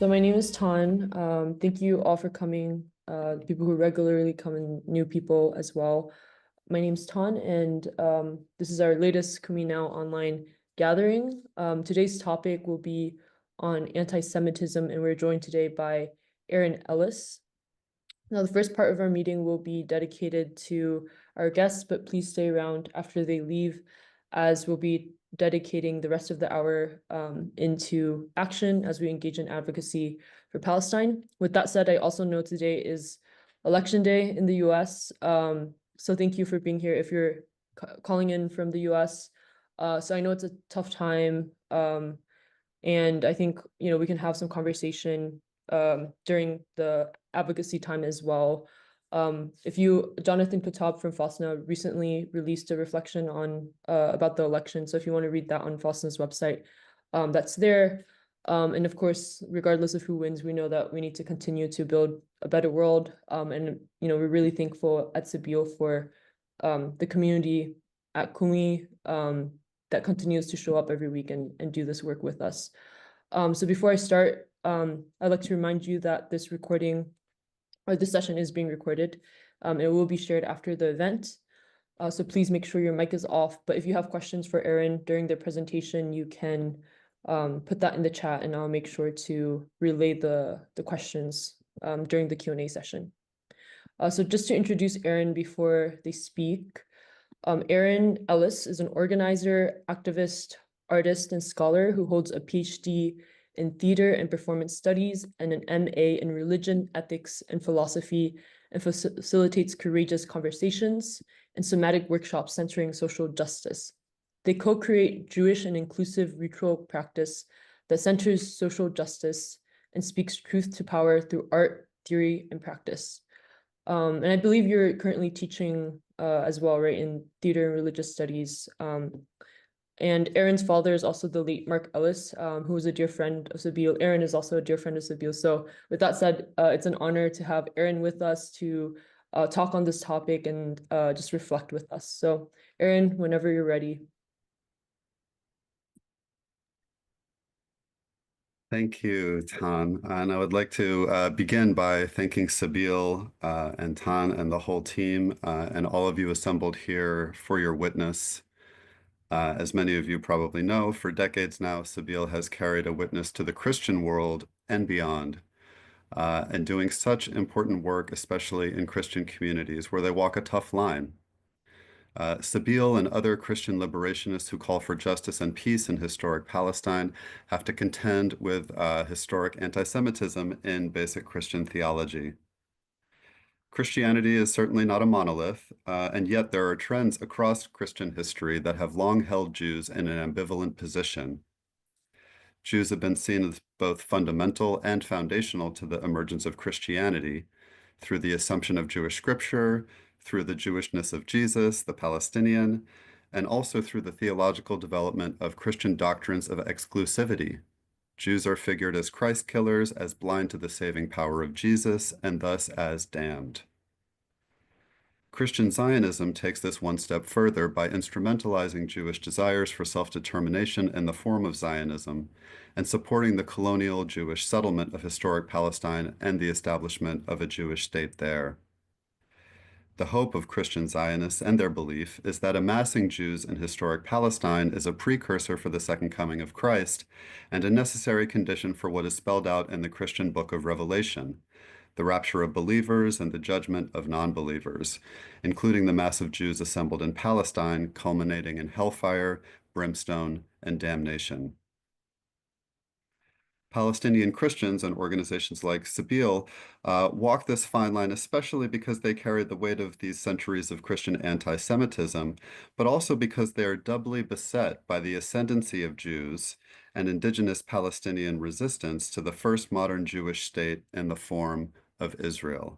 So my name is Tan. Thank you all for coming, people who regularly come and new people as well. My name's Tan, and this is our latest Kumi Now online gathering. Today's topic will be on anti-Semitism, and we're joined today by Ellis. Now, the first part of our meeting will be dedicated to our guests, but please stay around after they leave, as we'll be dedicating the rest of the hour into action as we engage in advocacy for Palestine. With that said, I also know today is election day in the US. So thank you for being here if you're calling in from the US. So I know it's a tough time. And I think, we can have some conversation during the advocacy time as well. Jonathan Katab from FOSNA recently released a reflection on about the election. So if you want to read that on FOSNA's website, that's there. And of course, regardless of who wins, we know that we need to continue to build a better world. And, we're really thankful at Sabeel for the community at Kumi that continues to show up every week and do this work with us. So before I start, I'd like to remind you that this session is being recorded. It will be shared after the event. So please make sure your mic is off. But if you have questions for Aaron during the presentation, you can put that in the chat, and I'll make sure to relay the questions during the Q&A session. So just to introduce Aaron before they speak, Aaron Ellis is an organizer, activist, artist, and scholar who holds a PhD in theater and performance studies and an MA in religion, ethics, and philosophy, and facilitates courageous conversations and somatic workshops centering social justice. They co-create Jewish and inclusive ritual practice that centers social justice and speaks truth to power through art, theory, and practice. And I believe you're currently teaching as well, right, in theater and religious studies. And Aaron's father is also the late Mark Ellis, who was a dear friend of Sabeel. Aaron is also a dear friend of Sabeel. So with that said, it's an honor to have Aaron with us to talk on this topic and just reflect with us. So Aaron, whenever you're ready. Thank you, Tan. And I would like to begin by thanking Sabeel and Tan and the whole team and all of you assembled here for your witness. As many of you probably know, for decades now, Sabeel has carried a witness to the Christian world and beyond, and doing such important work, especially in Christian communities where they walk a tough line. Sabeel and other Christian liberationists who call for justice and peace in historic Palestine have to contend with historic anti-Semitism in basic Christian theology. Christianity is certainly not a monolith, and yet there are trends across Christian history that have long held Jews in an ambivalent position. Jews have been seen as both fundamental and foundational to the emergence of Christianity through the assumption of Jewish scripture, through the Jewishness of Jesus, the Palestinian, and also through the theological development of Christian doctrines of exclusivity. Jews are figured as Christ killers, as blind to the saving power of Jesus, and thus as damned. Christian Zionism takes this one step further by instrumentalizing Jewish desires for self-determination in the form of Zionism and supporting the colonial Jewish settlement of historic Palestine and the establishment of a Jewish state there. The hope of Christian Zionists and their belief is that amassing Jews in historic Palestine is a precursor for the second coming of Christ and a necessary condition for what is spelled out in the Christian book of Revelation, the rapture of believers and the judgment of non-believers, including the mass of Jews assembled in Palestine, culminating in hellfire, brimstone, and damnation. Palestinian Christians and organizations like Sabeel walk this fine line, especially because they carry the weight of these centuries of Christian anti-Semitism, but also because they are doubly beset by the ascendancy of Jews and indigenous Palestinian resistance to the first modern Jewish state in the form of Israel.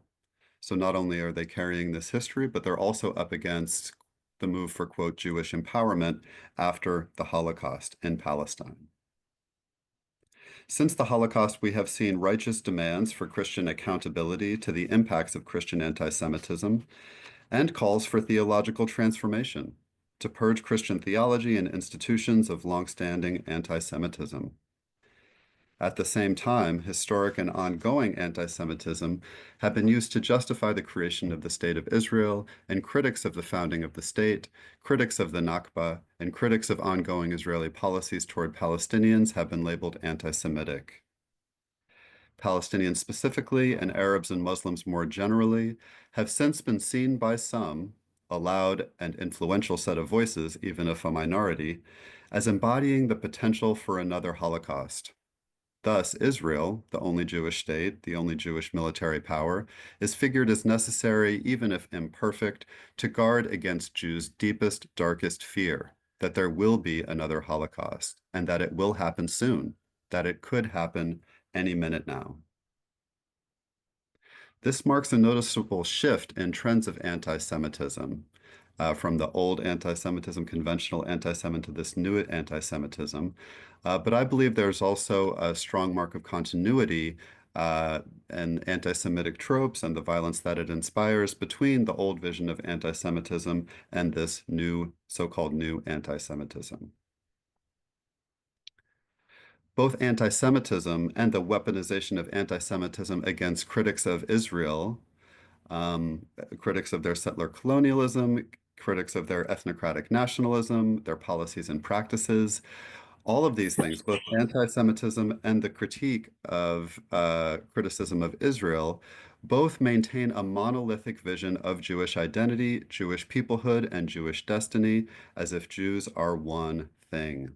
So not only are they carrying this history, but they're also up against the move for, quote, Jewish empowerment after the Holocaust in Palestine. Since the Holocaust, we have seen righteous demands for Christian accountability to the impacts of Christian anti-Semitism and calls for theological transformation to purge Christian theology and institutions of long-standing anti-Semitism. At the same time, historic and ongoing anti-Semitism have been used to justify the creation of the State of Israel, and critics of the founding of the state, critics of the Nakba, and critics of ongoing Israeli policies toward Palestinians have been labeled anti-Semitic. Palestinians specifically, and Arabs and Muslims more generally, have since been seen by some, a loud and influential set of voices, even if a minority, as embodying the potential for another Holocaust. Thus, Israel, the only Jewish state, the only Jewish military power, is figured as necessary, even if imperfect, to guard against Jews' deepest, darkest fear, that there will be another Holocaust, and that it will happen soon, that it could happen any minute now. This marks a noticeable shift in trends of anti-Semitism, from the old anti-Semitism, conventional anti-Semitism, to this new anti-Semitism. But I believe there's also a strong mark of continuity and anti-Semitic tropes and the violence that it inspires between the old vision of anti-Semitism and this new, so-called new anti-Semitism. Both anti-Semitism and the weaponization of anti-Semitism against critics of Israel, um, critics of their settler colonialism, critics of their ethnocratic nationalism, their policies and practices. All of these things, both anti-Semitism and the critique of criticism of Israel, both maintain a monolithic vision of Jewish identity, Jewish peoplehood, and Jewish destiny, as if Jews are one thing.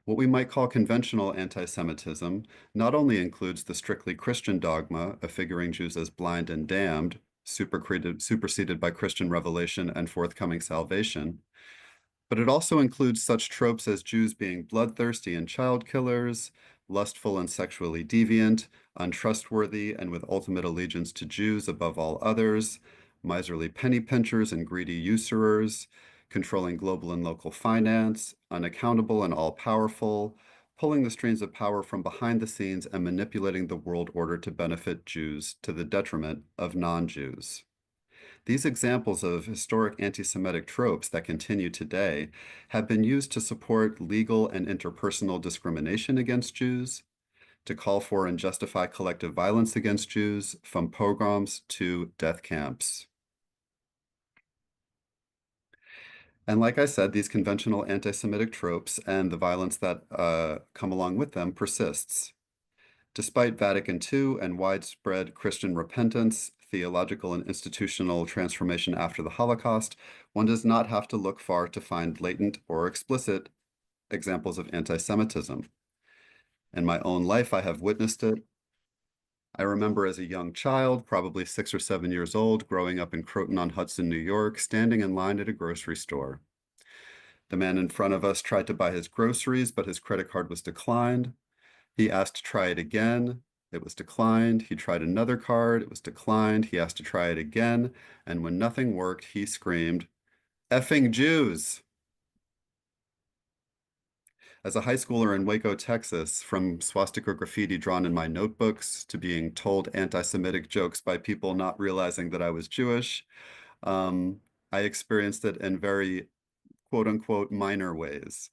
What we might call conventional anti-Semitism not only includes the strictly Christian dogma of figuring Jews as blind and damned, superseded by Christian revelation and forthcoming salvation, but it also includes such tropes as Jews being bloodthirsty and child killers, lustful and sexually deviant, untrustworthy and with ultimate allegiance to Jews above all others, miserly penny pinchers and greedy usurers, controlling global and local finance, unaccountable and all-powerful, pulling the strings of power from behind the scenes and manipulating the world order to benefit Jews to the detriment of non-Jews. These examples of historic anti-Semitic tropes that continue today have been used to support legal and interpersonal discrimination against Jews, to call for and justify collective violence against Jews, from pogroms to death camps. And like I said, these conventional anti-Semitic tropes and the violence that come along with them persists. Despite Vatican II and widespread Christian repentance, theological and institutional transformation after the Holocaust, one does not have to look far to find latent or explicit examples of anti-Semitism. In my own life, I have witnessed it. I remember as a young child, probably 6 or 7 years old, growing up in Croton-on-Hudson, New York, standing in line at a grocery store. The man in front of us tried to buy his groceries, but his credit card was declined. He asked to try it again. It was declined. He tried another card. It was declined. He asked to try it again. And when nothing worked, he screamed, "Effing Jews!" As a high schooler in Waco, Texas, from swastika graffiti drawn in my notebooks to being told anti-Semitic jokes by people not realizing that I was Jewish, I experienced it in very quote unquote minor ways.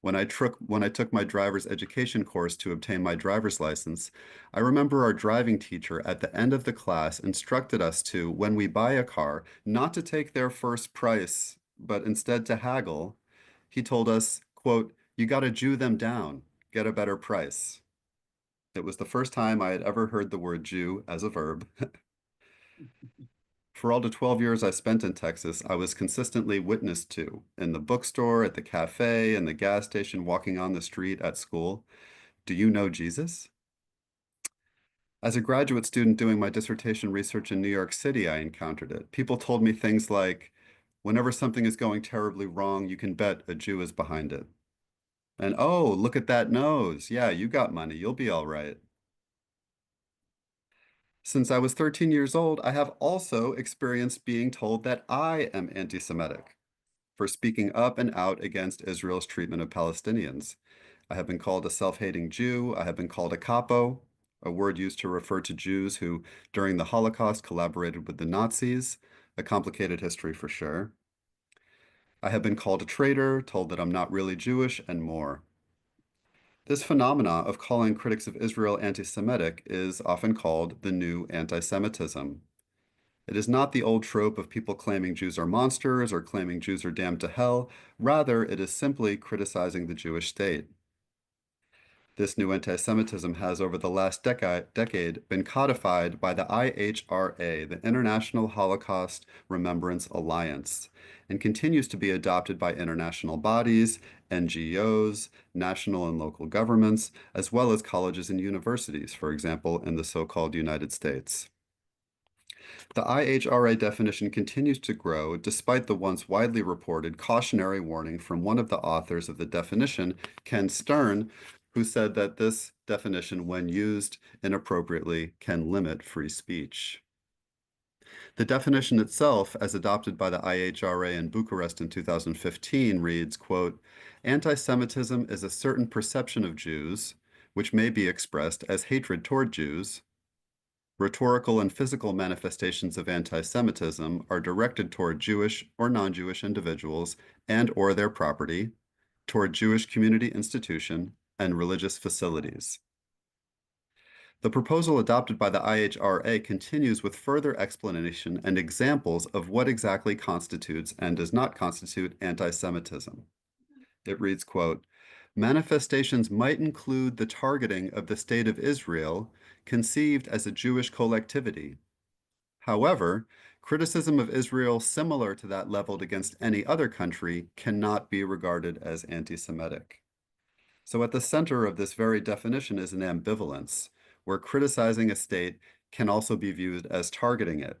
When I took my driver's education course to obtain my driver's license, I remember our driving teacher at the end of the class instructed us to, when we buy a car, not to take their first price, but instead to haggle. He told us, quote, "You got to Jew them down, get a better price." It was the first time I had ever heard the word Jew as a verb. For all the 12 years I spent in Texas, I was consistently witnessed to in the bookstore, at the cafe, in the gas station, walking on the street, at school. Do you know Jesus? As a graduate student doing my dissertation research in New York City, I encountered it. People told me things like, whenever something is going terribly wrong, you can bet a Jew is behind it. And oh, look at that nose. Yeah, you got money. You'll be all right. Since I was 13 years old, I have also experienced being told that I am anti-Semitic for speaking up and out against Israel's treatment of Palestinians. I have been called a self-hating Jew. I have been called a capo, a word used to refer to Jews who, during the Holocaust, collaborated with the Nazis, a complicated history for sure. I have been called a traitor, told that I'm not really Jewish, and more. This phenomena of calling critics of Israel anti-Semitic is often called the new anti-Semitism. It is not the old trope of people claiming Jews are monsters or claiming Jews are damned to hell. Rather, it is simply criticizing the Jewish state. This new anti-Semitism has, over the last decade, been codified by the IHRA, the International Holocaust Remembrance Alliance, and continues to be adopted by international bodies, NGOs, national and local governments, as well as colleges and universities, for example, in the so-called United States. The IHRA definition continues to grow despite the once widely reported cautionary warning from one of the authors of the definition, Ken Stern, who said that this definition, when used inappropriately, can limit free speech. The definition itself, as adopted by the IHRA in Bucharest in 2015, reads, quote, "Anti-Semitism is a certain perception of Jews, which may be expressed as hatred toward Jews. Rhetorical and physical manifestations of anti-Semitism are directed toward Jewish or non-Jewish individuals and or their property, toward Jewish community institution, and religious facilities." The proposal adopted by the IHRA continues with further explanation and examples of what exactly constitutes and does not constitute anti-Semitism. It reads, quote, "Manifestations might include the targeting of the State of Israel, conceived as a Jewish collectivity. However, criticism of Israel similar to that leveled against any other country cannot be regarded as anti-Semitic." So at the center of this very definition is an ambivalence, where criticizing a state can also be viewed as targeting it.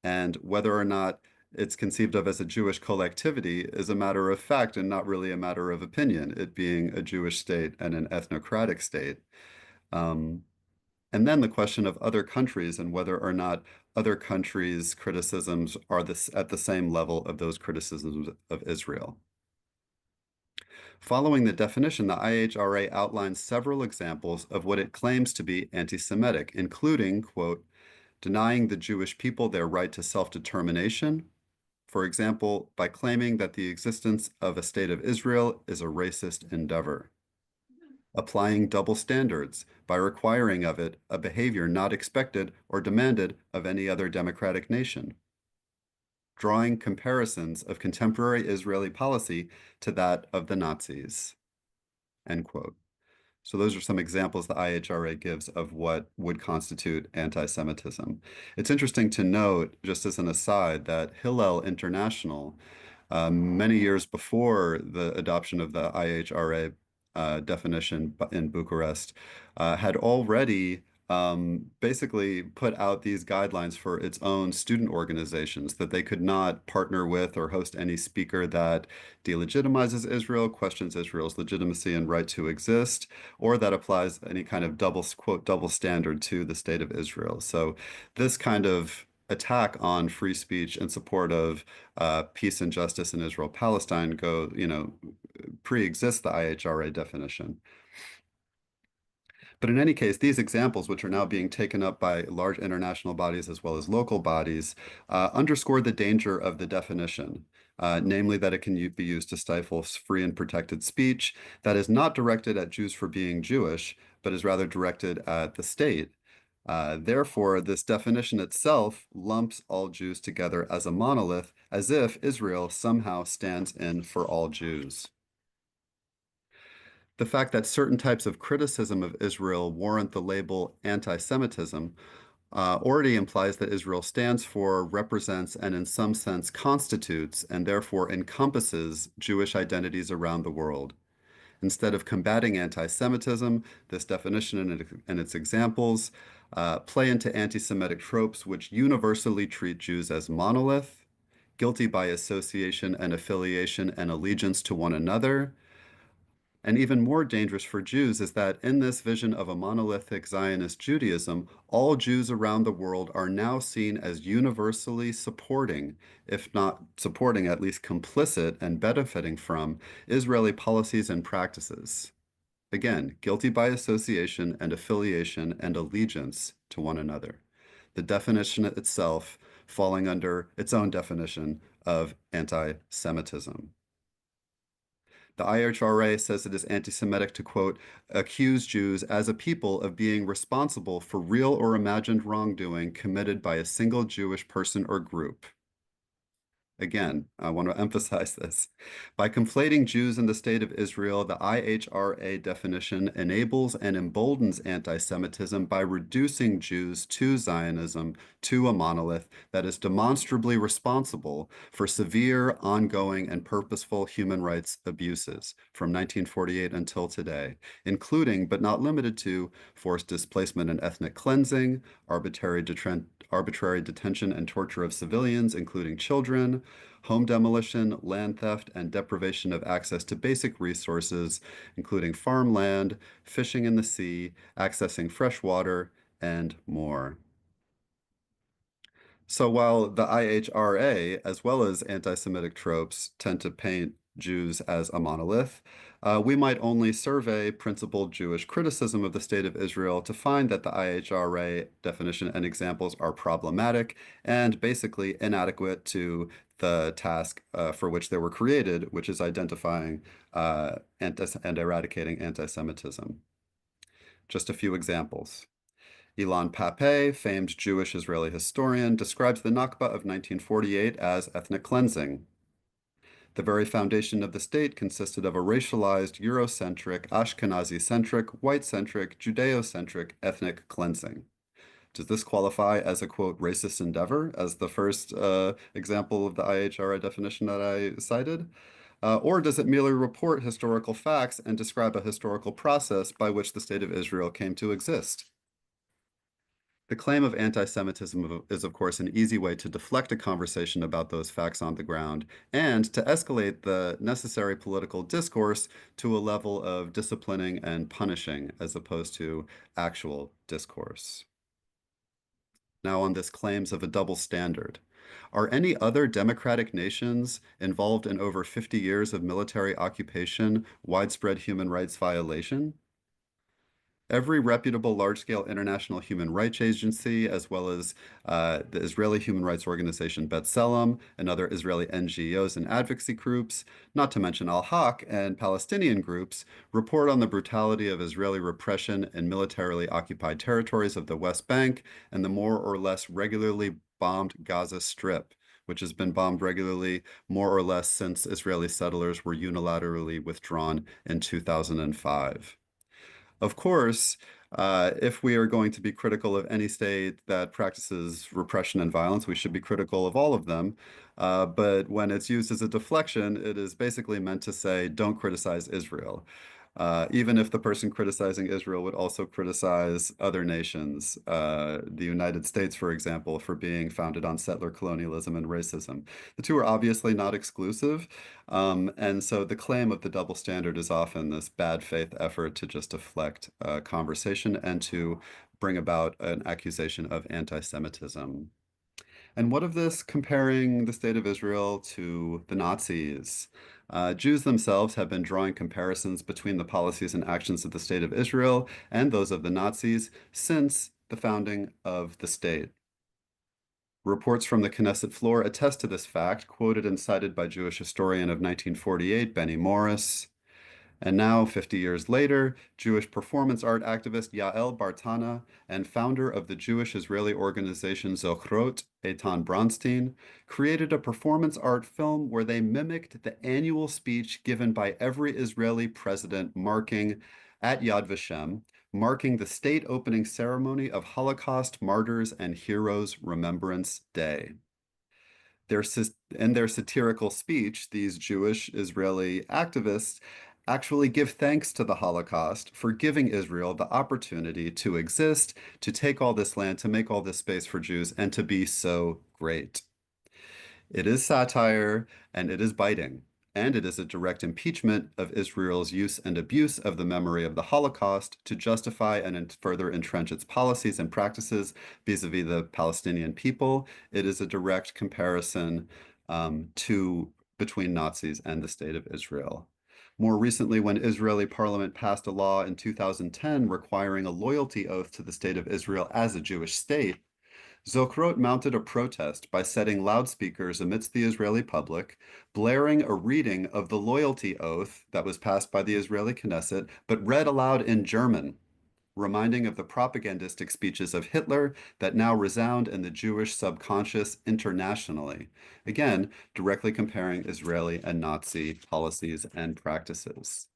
And whether or not it's conceived of as a Jewish collectivity is a matter of fact and not really a matter of opinion, it being a Jewish state and an ethnocratic state. Um, and then the question of other countries and whether or not other countries' criticisms are at the same level of those criticisms of Israel. Following the definition, the IHRA outlines several examples of what it claims to be anti-Semitic, including, quote, "denying the Jewish people their right to self-determination, for example, by claiming that the existence of a state of Israel is a racist endeavor. Applying double standards by requiring of it a behavior not expected or demanded of any other democratic nation. Drawing comparisons of contemporary Israeli policy to that of the Nazis." End quote. So those are some examples the IHRA gives of what would constitute anti-Semitism. It's interesting to note, just as an aside, that Hillel International, many years before the adoption of the IHRA definition in Bucharest, had already basically put out these guidelines for its own student organizations that they could not partner with or host any speaker that delegitimizes Israel, questions Israel's legitimacy and right to exist, or that applies any kind of double standard to the state of Israel. So this kind of attack on free speech in support of peace and justice in Israel-Palestine pre-exists the IHRA definition. But in any case, these examples, which are now being taken up by large international bodies as well as local bodies, underscore the danger of the definition, namely that it can be used to stifle free and protected speech that is not directed at Jews for being Jewish, but is rather directed at the state. Therefore, this definition itself lumps all Jews together as a monolith, as if Israel somehow stands in for all Jews. The fact that certain types of criticism of Israel warrant the label anti-Semitism already implies that Israel stands for, represents, and in some sense constitutes, and therefore encompasses Jewish identities around the world. Instead of combating anti-Semitism, this definition and its examples play into anti-Semitic tropes which universally treat Jews as monolith, guilty by association and affiliation and allegiance to one another. And even more dangerous for Jews is that in this vision of a monolithic Zionist Judaism, all Jews around the world are now seen as universally supporting, if not supporting, at least complicit and benefiting from Israeli policies and practices. Again, guilty by association and affiliation and allegiance to one another. The definition itself falling under its own definition of anti-Semitism. The IHRA says it is anti-Semitic to, quote, accuse Jews as a people of being responsible for real or imagined wrongdoing committed by a single Jewish person or group. Again, I want to emphasize this. By conflating Jews and the State of Israel, the IHRA definition enables and emboldens anti-Semitism by reducing Jews to Zionism, to a monolith that is demonstrably responsible for severe, ongoing, and purposeful human rights abuses from 1948 until today, including, but not limited to, forced displacement and ethnic cleansing, arbitrary detention and torture of civilians, including children, home demolition, land theft, and deprivation of access to basic resources, including farmland, fishing in the sea, accessing fresh water, and more. So while the IHRA, as well as anti-Semitic tropes, tend to paint Jews as a monolith, we might only survey principled Jewish criticism of the State of Israel to find that the IHRA definition and examples are problematic and basically inadequate to the task for which they were created, which is identifying and eradicating anti-Semitism. Just a few examples. Ilan Pappé, famed Jewish Israeli historian, describes the Nakba of 1948 as ethnic cleansing. The very foundation of the state consisted of a racialized, Eurocentric, Ashkenazi-centric, white-centric, Judeo-centric ethnic cleansing. Does this qualify as a, quote, racist endeavor, as the first example of the IHRA definition that I cited? Or does it merely report historical facts and describe a historical process by which the State of Israel came to exist? The claim of anti-Semitism is, of course, an easy way to deflect a conversation about those facts on the ground and to escalate the necessary political discourse to a level of disciplining and punishing as opposed to actual discourse. Now, on this claims of a double standard. Are any other democratic nations involved in over 50 years of military occupation widespread human rights violation? Every reputable large-scale international human rights agency, as well as the Israeli human rights organization B'Tselem and other Israeli NGOs and advocacy groups, not to mention Al-Haq and Palestinian groups, report on the brutality of Israeli repression in militarily occupied territories of the West Bank and the more or less regularly bombed Gaza Strip, which has been bombed regularly more or less since Israeli settlers were unilaterally withdrawn in 2005. Of course, if we are going to be critical of any state that practices repression and violence, we should be critical of all of them. But when it's used as a deflection, it is basically meant to say, don't criticize Israel. Even if the person criticizing Israel would also criticize other nations, the United States, for example, for being founded on settler colonialism and racism. The two are obviously not exclusive, and so the claim of the double standard is often this bad faith effort to just deflect conversation and to bring about an accusation of anti-Semitism. And what of this comparing the state of Israel to the Nazis? Jews themselves have been drawing comparisons between the policies and actions of the state of Israel and those of the Nazis since the founding of the state. Reports from the Knesset floor attest to this fact, quoted and cited by Jewish historian of 1948, Benny Morris. And now, 50 years later, Jewish performance art activist Yael Bartana and founder of the Jewish Israeli organization Zochrot, Eitan Bronstein, created a performance art film where they mimicked the annual speech given by every Israeli president at Yad Vashem, marking the state opening ceremony of Holocaust Martyrs and Heroes Remembrance Day. In their satirical speech, these Jewish Israeli activists actually give thanks to the Holocaust for giving Israel the opportunity to exist, to take all this land, to make all this space for Jews, and to be so great. It is satire, and it is biting, and it is a direct impeachment of Israel's use and abuse of the memory of the Holocaust to justify and further entrench its policies and practices vis-a-vis the Palestinian people. It is a direct comparison between Nazis and the State of Israel. More recently, when Israeli parliament passed a law in 2010 requiring a loyalty oath to the State of Israel as a Jewish state, Zokrot mounted a protest by setting loudspeakers amidst the Israeli public, blaring a reading of the loyalty oath that was passed by the Israeli Knesset, but read aloud in German, reminding of the propagandistic speeches of Hitler that now resound in the Jewish subconscious internationally. Again, directly comparing Israeli and Nazi policies and practices.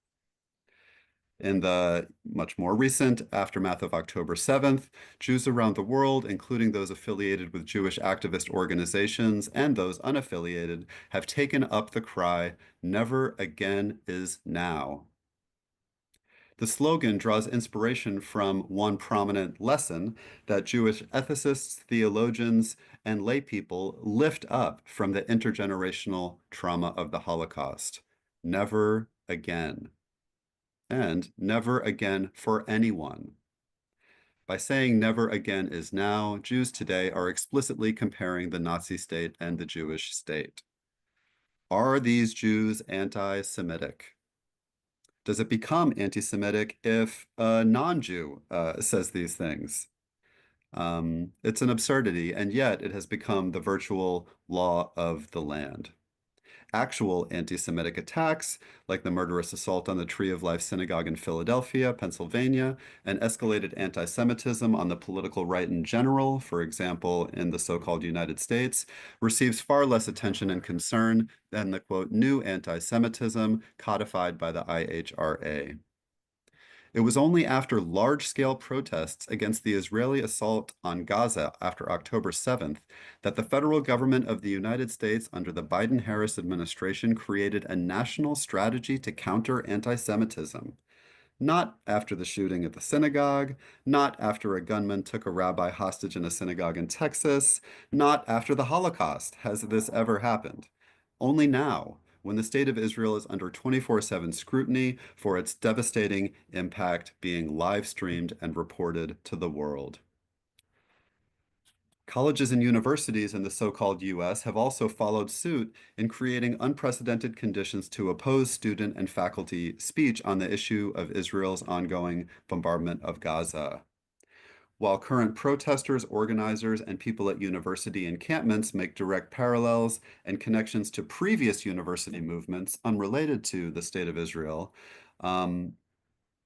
In the much more recent aftermath of October 7th, Jews around the world, including those affiliated with Jewish activist organizations and those unaffiliated, have taken up the cry, "Never again is now." The slogan draws inspiration from one prominent lesson that Jewish ethicists, theologians, and laypeople lift up from the intergenerational trauma of the Holocaust. Never again. And never again for anyone. By saying never again is now, Jews today are explicitly comparing the Nazi state and the Jewish state. Are these Jews anti-Semitic? Does it become anti-Semitic if a non-Jew says these things? It's an absurdity, and yet it has become the virtual law of the land. Actual anti-Semitic attacks, like the murderous assault on the Tree of Life Synagogue in Philadelphia, Pennsylvania, and escalated anti-Semitism on the political right in general, for example, in the so-called United States, receives far less attention and concern than the, quote, new anti-Semitism codified by the IHRA. It was only after large-scale protests against the Israeli assault on Gaza after October 7th that the federal government of the United States under the Biden-Harris administration created a national strategy to counter anti-Semitism. Not after the shooting at the synagogue, not after a gunman took a rabbi hostage in a synagogue in Texas, not after the Holocaust has this ever happened. Only now, when the state of Israel is under 24/7 scrutiny for its devastating impact being live streamed and reported to the world. Colleges and universities in the so-called US have also followed suit in creating unprecedented conditions to oppose student and faculty speech on the issue of Israel's ongoing bombardment of Gaza. While current protesters, organizers, and people at university encampments make direct parallels and connections to previous university movements unrelated to the State of Israel, um,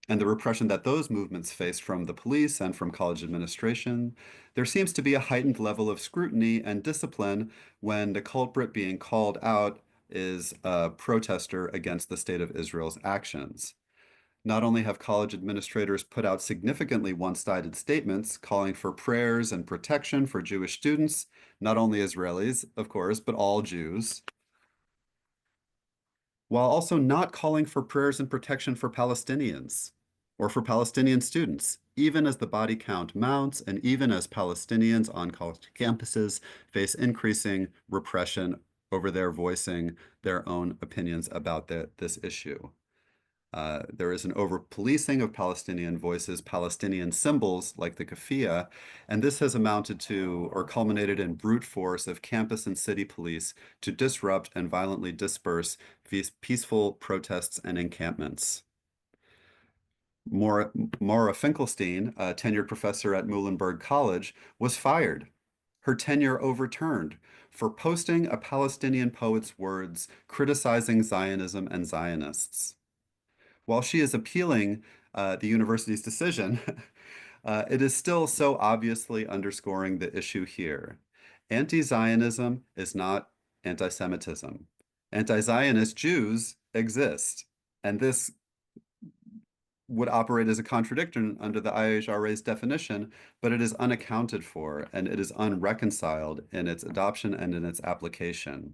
and the repression that those movements face from the police and from college administration, there seems to be a heightened level of scrutiny and discipline when the culprit being called out is a protester against the State of Israel's actions. Not only have college administrators put out significantly one-sided statements calling for prayers and protection for Jewish students, not only Israelis, of course, but all Jews, while also not calling for prayers and protection for Palestinians or for Palestinian students, even as the body count mounts and even as Palestinians on college campuses face increasing repression over their voicing their own opinions about this issue. There is an over-policing of Palestinian voices, Palestinian symbols like the keffiyeh, and this has amounted to or culminated in brute force of campus and city police to disrupt and violently disperse these peaceful protests and encampments. Maura Finkelstein, a tenured professor at Muhlenberg College, was fired, her tenure overturned, for posting a Palestinian poet's words criticizing Zionism and Zionists. While she is appealing the university's decision, it is still so obviously underscoring the issue here. Anti-Zionism is not anti-Semitism. Anti-Zionist Jews exist, and this would operate as a contradiction under the IHRA's definition, but it is unaccounted for and it is unreconciled in its adoption and in its application.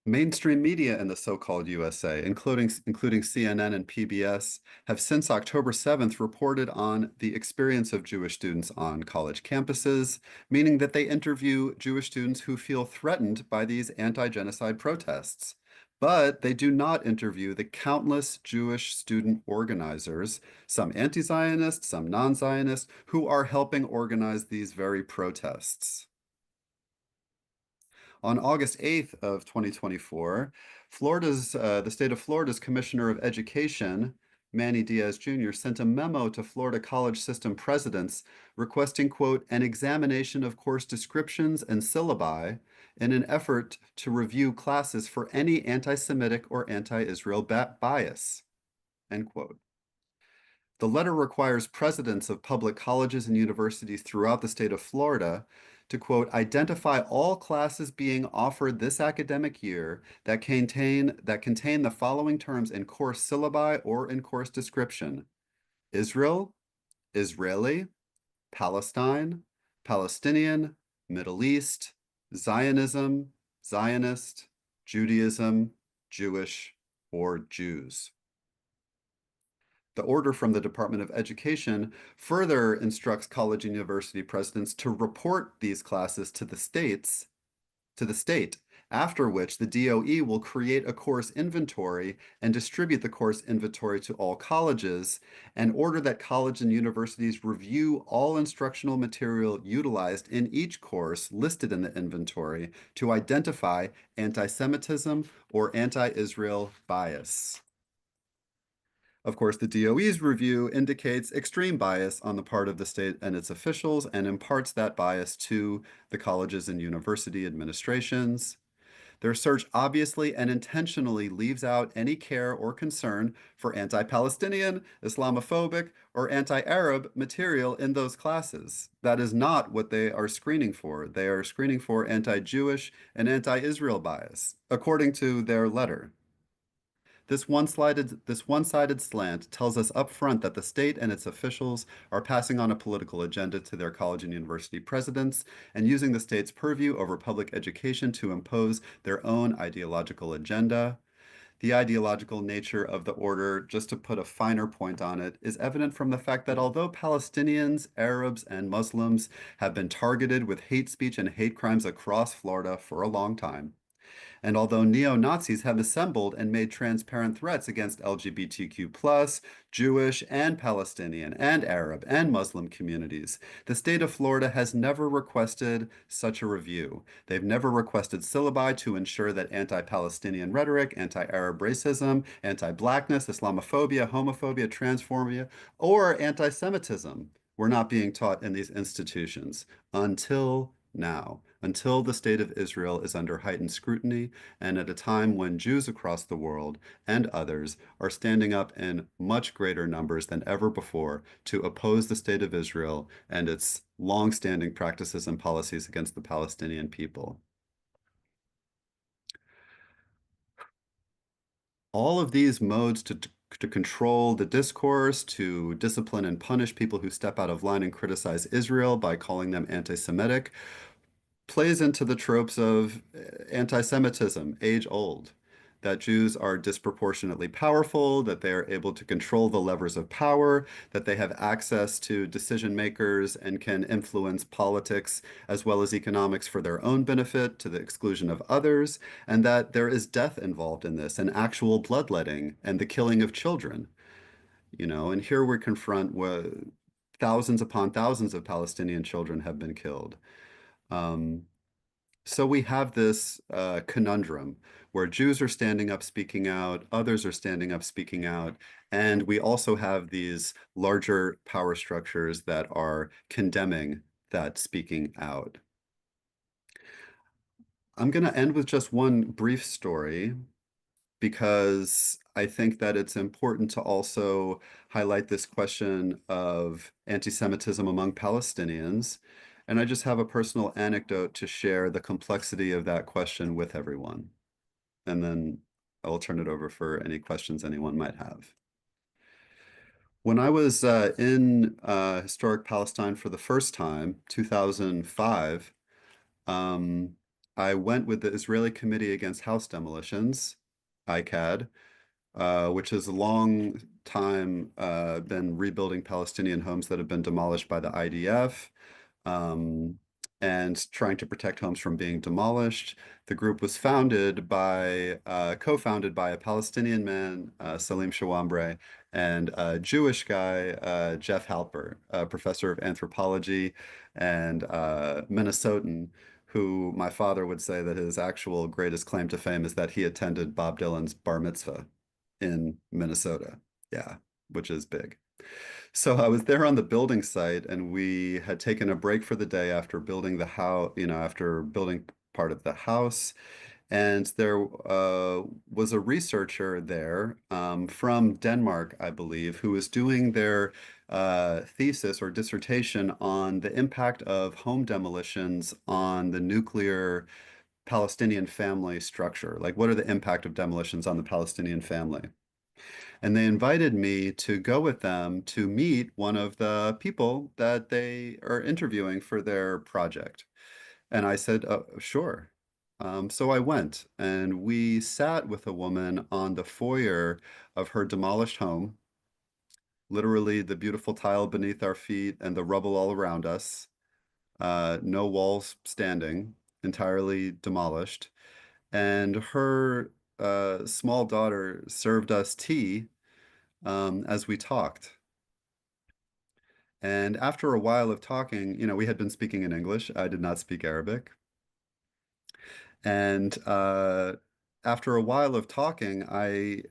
Mainstream media in the so-called USA, including CNN and PBS, have since October 7th reported on the experience of Jewish students on college campuses, meaning that they interview Jewish students who feel threatened by these anti-genocide protests. But they do not interview the countless Jewish student organizers, some anti-Zionist, some non-Zionist, who are helping organize these very protests. On August 8th of 2024, the state of Florida's Commissioner of Education Manny Diaz Jr., sent a memo to Florida college system presidents requesting, quote, an examination of course descriptions and syllabi in an effort to review classes for any anti-Semitic or anti-Israel bias, end quote. The letter requires presidents of public colleges and universities throughout the state of Florida to, quote, identify all classes being offered this academic year that contain the following terms in course syllabi or in course description: Israel, Israeli, Palestine, Palestinian, Middle East, Zionism, Zionist, Judaism, Jewish, or Jews. The order from the Department of Education further instructs college and university presidents to report these classes to the state, after which the DOE will create a course inventory and distribute the course inventory to all colleges, and order that college and universities review all instructional material utilized in each course listed in the inventory to identify anti-Semitism or anti-Israel bias. Of course, the DOE's review indicates extreme bias on the part of the state and its officials and imparts that bias to the colleges and university administrations. Their search obviously and intentionally leaves out any care or concern for anti-Palestinian, Islamophobic, or anti-Arab material in those classes. That is not what they are screening for. They are screening for anti-Jewish and anti-Israel bias, according to their letter. This one-sided slant tells us up front that the state and its officials are passing on a political agenda to their college and university presidents and using the state's purview over public education to impose their own ideological agenda. The ideological nature of the order, just to put a finer point on it, is evident from the fact that although Palestinians, Arabs, and Muslims have been targeted with hate speech and hate crimes across Florida for a long time, and although neo-Nazis have assembled and made transparent threats against LGBTQ+, Jewish and Palestinian and Arab and Muslim communities, the state of Florida has never requested such a review. They've never requested syllabi to ensure that anti-Palestinian rhetoric, anti-Arab racism, anti-Blackness, Islamophobia, homophobia, transphobia, or anti-Semitism were not being taught in these institutions until now, until the state of Israel is under heightened scrutiny, and at a time when Jews across the world and others are standing up in much greater numbers than ever before to oppose the state of Israel and its long-standing practices and policies against the Palestinian people. All of these modes to control the discourse, to discipline and punish people who step out of line and criticize Israel by calling them anti-Semitic, plays into the tropes of anti-Semitism, age old, that Jews are disproportionately powerful, that they are able to control the levers of power, that they have access to decision makers and can influence politics as well as economics for their own benefit to the exclusion of others, and that there is death involved in this and actual bloodletting and the killing of children. And here we confront with thousands upon thousands of Palestinian children have been killed. So we have this conundrum where Jews are standing up, speaking out, others are standing up, speaking out, and we also have these larger power structures that are condemning that speaking out. I'm going to end with just one brief story because I think that it's important to also highlight this question of anti-Semitism among Palestinians. And I just have a personal anecdote to share the complexity of that question with everyone. And then I'll turn it over for any questions anyone might have. When I was in historic Palestine for the first time, 2005, um, I went with the Israeli Committee Against House Demolitions, ICAD, which has a long time been rebuilding Palestinian homes that have been demolished by the IDF, and trying to protect homes from being demolished. The group was co-founded by a Palestinian man, Salim Shawambre, and a Jewish guy, Jeff Halper, a professor of anthropology and Minnesotan, who my father would say that his actual greatest claim to fame is that he attended Bob Dylan's bar mitzvah in Minnesota. Yeah. which is big. So I was there on the building site, and we had taken a break for the day after building the house, after building part of the house. And there was a researcher there from Denmark, I believe, who was doing their thesis or dissertation on the impact of home demolitions on the nuclear Palestinian family structure. Like, what are the impact of demolitions on the Palestinian family? And they invited me to go with them to meet one of the people that they are interviewing for their project. And I said, sure. So I went, and we sat with a woman on the foyer of her demolished home, literally the beautiful tile beneath our feet and the rubble all around us, no walls standing, entirely demolished. And her small daughter served us tea as we talked. And after a while of talking, we had been speaking in English. I did not speak Arabic. And after a while of talking, I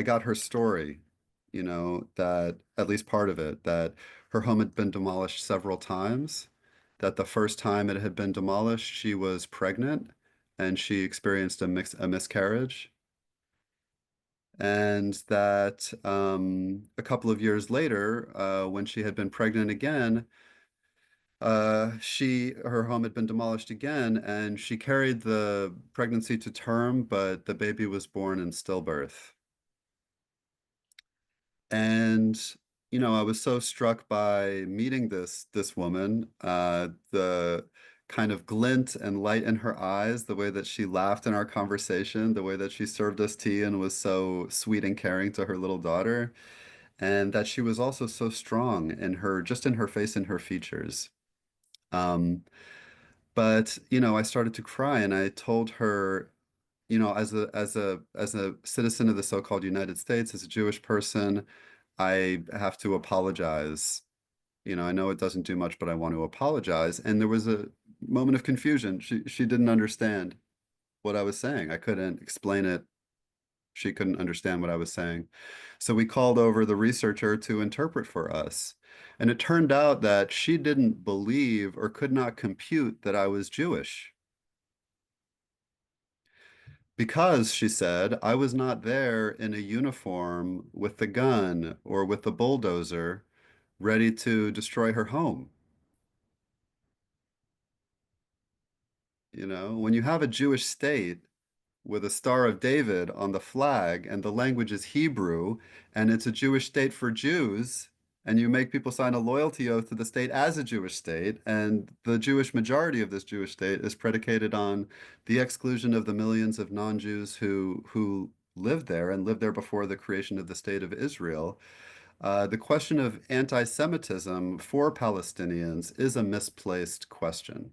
got her story, that at least part of it, that her home had been demolished several times, that the first time it had been demolished, she was pregnant and she experienced a miscarriage. And that a couple of years later, when she had been pregnant again, her home had been demolished again, and she carried the pregnancy to term, but the baby was born in stillbirth. And, I was so struck by meeting this woman, the kind of glint and light in her eyes, the way that she laughed in our conversation, the way that she served us tea and was so sweet and caring to her little daughter, and that she was also so strong just in her face and her features. Um, But, I started to cry, and I told her, as a citizen of the so-called United States, as a Jewish person, I have to apologize. I know it doesn't do much, but I want to apologize. And there was a moment of confusion. She didn't understand what I was saying. I couldn't explain it. She couldn't understand what I was saying. So we called over the researcher to interpret for us. And it turned out that she didn't believe or could not compute that I was Jewish. Because, she said, I was not there in a uniform with the gun or with the bulldozer ready to destroy her home. When you have a Jewish state with a Star of David on the flag and the language is Hebrew and it's a Jewish state for Jews, and you make people sign a loyalty oath to the state as a Jewish state, and the Jewish majority of this Jewish state is predicated on the exclusion of the millions of non-Jews who lived there and lived there before the creation of the state of Israel. The question of anti-Semitism for Palestinians is a misplaced question.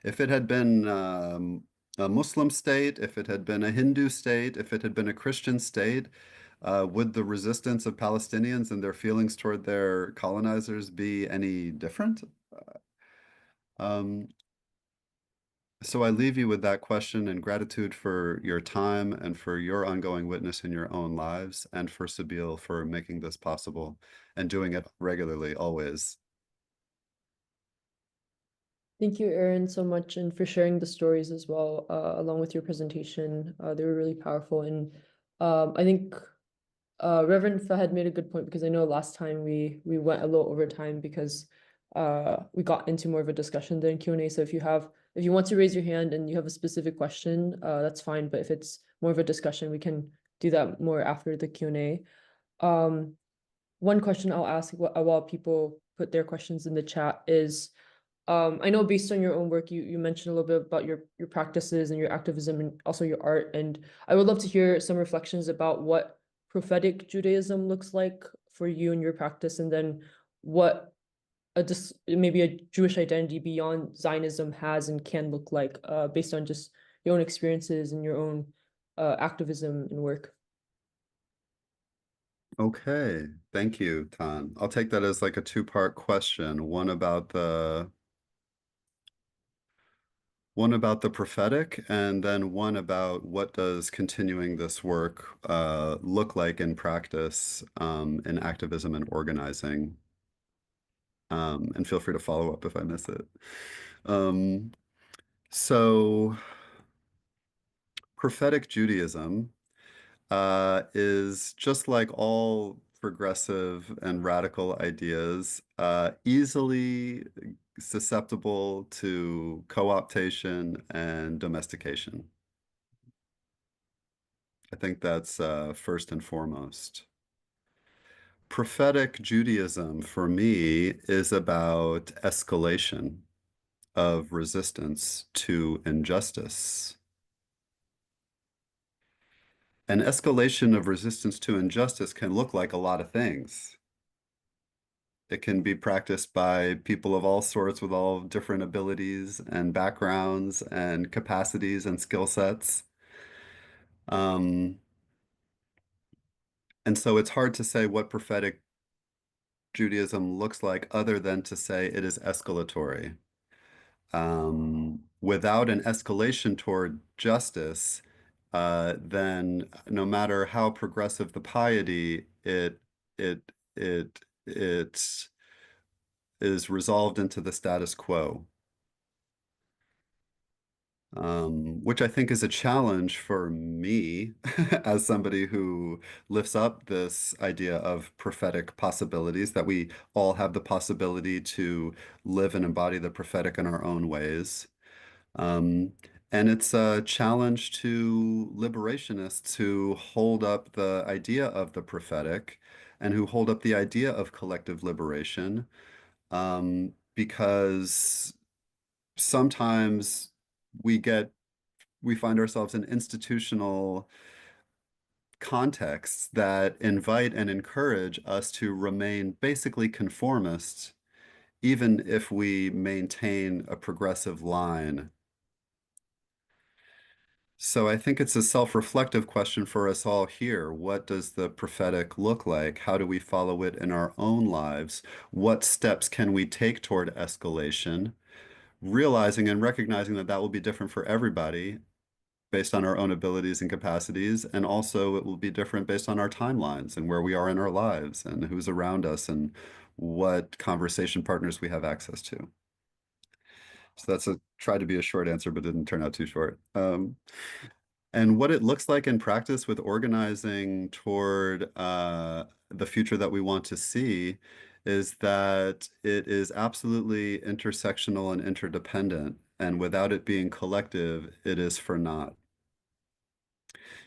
If it had been a Muslim state, if it had been a Hindu state, if it had been a Christian state, would the resistance of Palestinians and their feelings toward their colonizers be any different? Um, so I leave you with that question and gratitude for your time and for your ongoing witness in your own lives, and for Sabeel for making this possible and doing it regularly, always. Thank you, Erin, so much, and for sharing the stories as well, along with your presentation. They were really powerful, and I think Reverend Fahad made a good point, because I know last time we went a little over time because we got into more of a discussion than Q&A. So if you want to raise your hand and you have a specific question, that's fine. But if it's more of a discussion, we can do that more after the Q&A. One question I'll ask while people put their questions in the chat is, I know based on your own work, you mentioned a little bit about your practices and your activism and also your art. And I would love to hear some reflections about what prophetic Judaism looks like for you and your practice, and then what maybe a Jewish identity beyond Zionism has and can look like, based on just your own experiences and your own activism and work. Okay, thank you, Tan. I'll take that as like a two-part question. One about one about the prophetic, and then one about what does continuing this work look like in practice in activism and organizing. And feel free to follow up if I miss it. Um, so, prophetic Judaism is just like all progressive and radical ideas, easily susceptible to co-optation and domestication. I think that's first and foremost. Prophetic Judaism for me is about escalation of resistance to injustice. An escalation of resistance to injustice can look like a lot of things. It can be practiced by people of all sorts with all different abilities and backgrounds and capacities and skill sets. Um, and so it's hard to say what prophetic Judaism looks like other than to say it is escalatory. Without an escalation toward justice, then no matter how progressive the piety, it it is resolved into the status quo, which I think is a challenge for me as somebody who lifts up this idea of prophetic possibilities, that we all have the possibility to live and embody the prophetic in our own ways. Um, and it's a challenge to liberationists who hold up the idea of the prophetic and who hold up the idea of collective liberation, because sometimes we get we find ourselves in institutional contexts that invite and encourage us to remain basically conformist, even if we maintain a progressive line. So I think it's a self-reflective question for us all here. What does the prophetic look like? How do we follow it in our own lives? What steps can we take toward escalation? Realizing and recognizing that that will be different for everybody based on our own abilities and capacities, and also it will be different based on our timelines and where we are in our lives and who's around us and what conversation partners we have access to. So that's a tried to be a short answer, but didn't turn out too short. And what it looks like in practice with organizing toward the future that we want to see is that it is absolutely intersectional and interdependent. And without it being collective, it is for naught.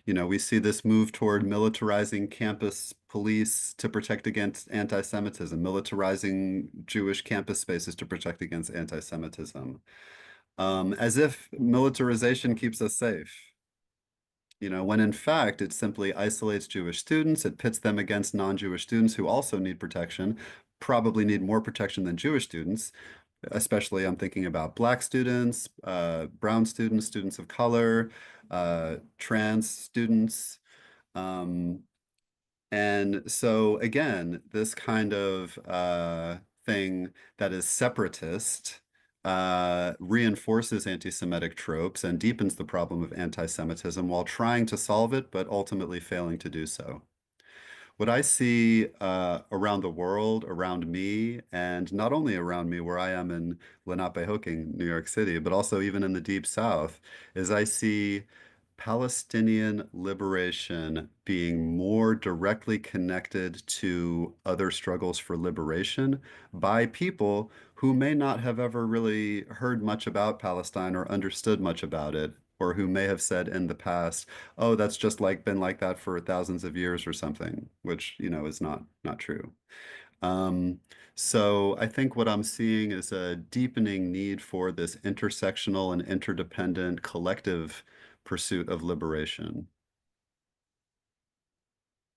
You know, we see this move toward militarizing campus police to protect against anti-Semitism, militarizing Jewish campus spaces to protect against anti-Semitism, as if militarization keeps us safe. You know, when in fact it simply isolates Jewish students, it pits them against non-Jewish students who also need protection, probably need more protection than Jewish students. Especially, I'm thinking about Black students, brown students, students of color, trans students. Um, and so, again, this kind of thing that is separatist reinforces anti-Semitic tropes and deepens the problem of anti-Semitism while trying to solve it, but ultimately failing to do so. What I see around the world, around me, and not only around me where I am in Lenapehoking, New York City, but also even in the Deep South, is I see Palestinian liberation being more directly connected to other struggles for liberation by people who may not have ever really heard much about Palestine or understood much about it, or who may have said in the past, oh, that's just like been like that for thousands of years or something, which, you know, is not true. Um, so I think what I'm seeing is a deepening need for this intersectional and interdependent collective pursuit of liberation.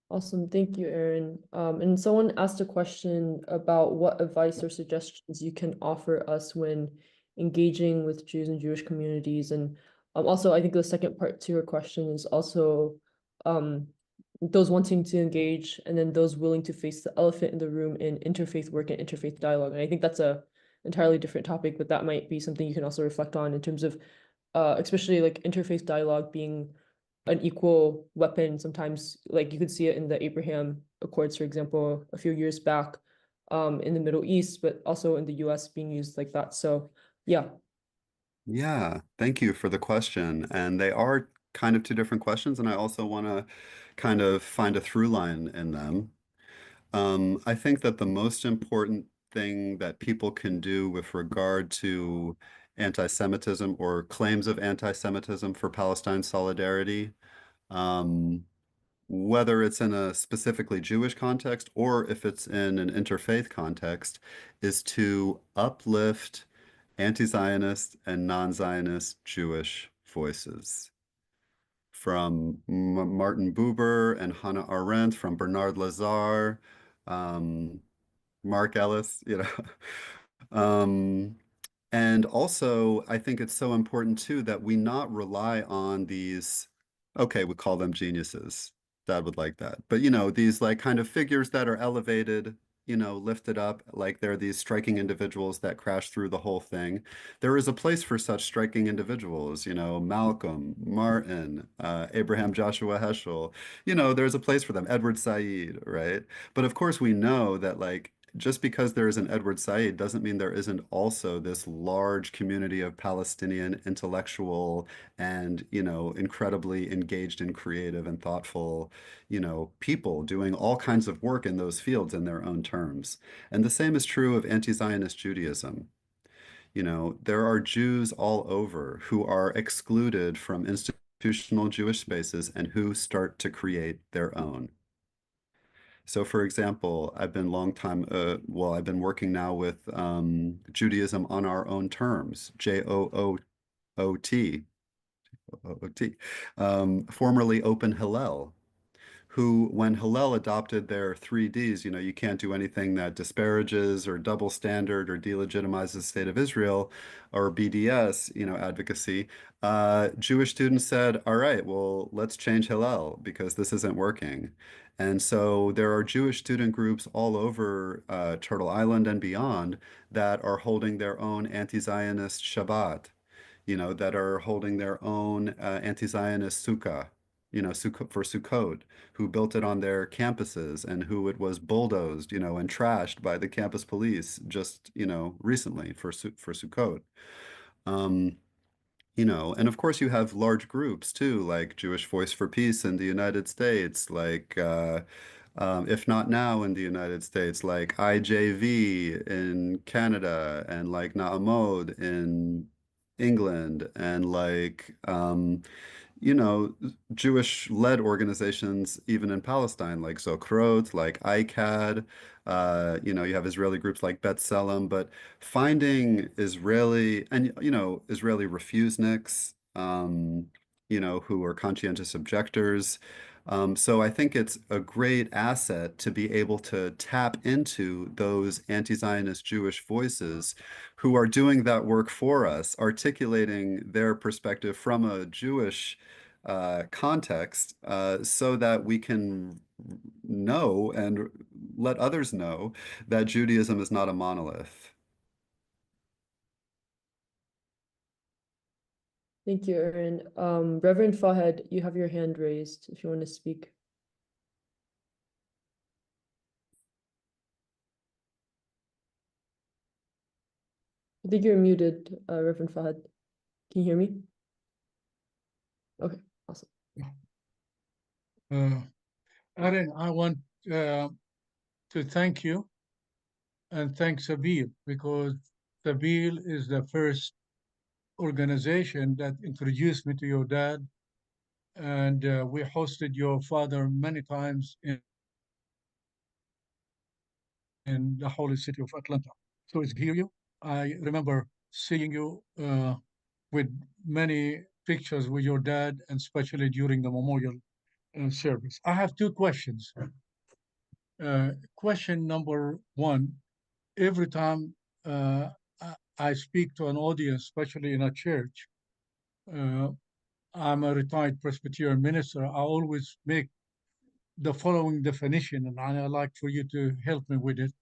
Awesome. Thank you, Aaron. And someone asked a question about what advice or suggestions you can offer us when engaging with Jews and Jewish communities. And also, I think the second part to your question is also um, those wanting to engage and then those willing to face the elephant in the room in interfaith work and interfaith dialogue. And I think that's a entirely different topic, but that might be something you can also reflect on in terms of especially like interfaith dialogue being an equal weapon. Sometimes, like you could see it in the Abraham Accords, for example, a few years back, in the Middle East, but also in the US being used like that. So yeah. Yeah, thank you for the question. And they are kind of two different questions, and I also want to kind of find a through line in them. I think that the most important thing that people can do with regard to anti-Semitism or claims of anti-Semitism for Palestine solidarity, um, whether it's in a specifically Jewish context or if it's in an interfaith context, is to uplift anti-Zionist and non-Zionist Jewish voices. From Martin Buber and Hannah Arendt, from Bernard Lazare, um, Mark Ellis, Um, and also, I think it's so important too that we not rely on these, okay, we call them geniuses. Dad would like that. But these like kind of figures that are elevated, lifted up, like they're these striking individuals that crash through the whole thing. There is a place for such striking individuals, Malcolm, Martin, Abraham Joshua Heschel, there's a place for them, Edward Said, right? But of course, we know that like just because there is an Edward Said doesn't mean there isn't also this large community of Palestinian intellectual and, incredibly engaged and creative and thoughtful, people doing all kinds of work in those fields in their own terms. And the same is true of anti-Zionist Judaism. There are Jews all over who are excluded from institutional Jewish spaces and who start to create their own. So, for example, I've been working now with Judaism on Our Own Terms, Joot, formerly Open Hillel, who, when Hillel adopted their 3Ds, you can't do anything that disparages or double standard or delegitimizes the state of Israel, or BDS, advocacy, Jewish students said, all right, well, let's change Hillel because this isn't working. And so there are Jewish student groups all over Turtle Island and beyond that are holding their own anti-Zionist Shabbat, that are holding their own anti-Zionist Sukkah, for Sukkot, who built it on their campuses and who it was bulldozed, and trashed by the campus police just, recently for Sukkot. Um, and of course you have large groups too, like Jewish Voice for Peace in the United States, like if not now in the United States, like IJV in Canada, and like Na'amod in England, and like Jewish-led organizations even in Palestine, like Zokrot, like ICAD. You have Israeli groups like B'Tselem, but finding Israeli and Israeli refuseniks, who are conscientious objectors. So I think it's a great asset to be able to tap into those anti-Zionist Jewish voices who are doing that work for us, articulating their perspective from a Jewish context, so that we can know and let others know that Judaism is not a monolith. Thank you, Erin. Reverend Fahed, you have your hand raised if you want to speak. I think you're muted, Reverend Fahed. Can you hear me? Okay, awesome. Erin, I want to thank you and thank Sabil, because Sabil is the first organization that introduced me to your dad, and we hosted your father many times in the holy city of Atlanta. So it's hear you. I remember seeing you with many pictures with your dad, and especially during the memorial service. I have two questions. Question number one, every time I speak to an audience, especially in a church, uh, I'm a retired Presbyterian minister. I always make the following definition, and I'd like for you to help me with it.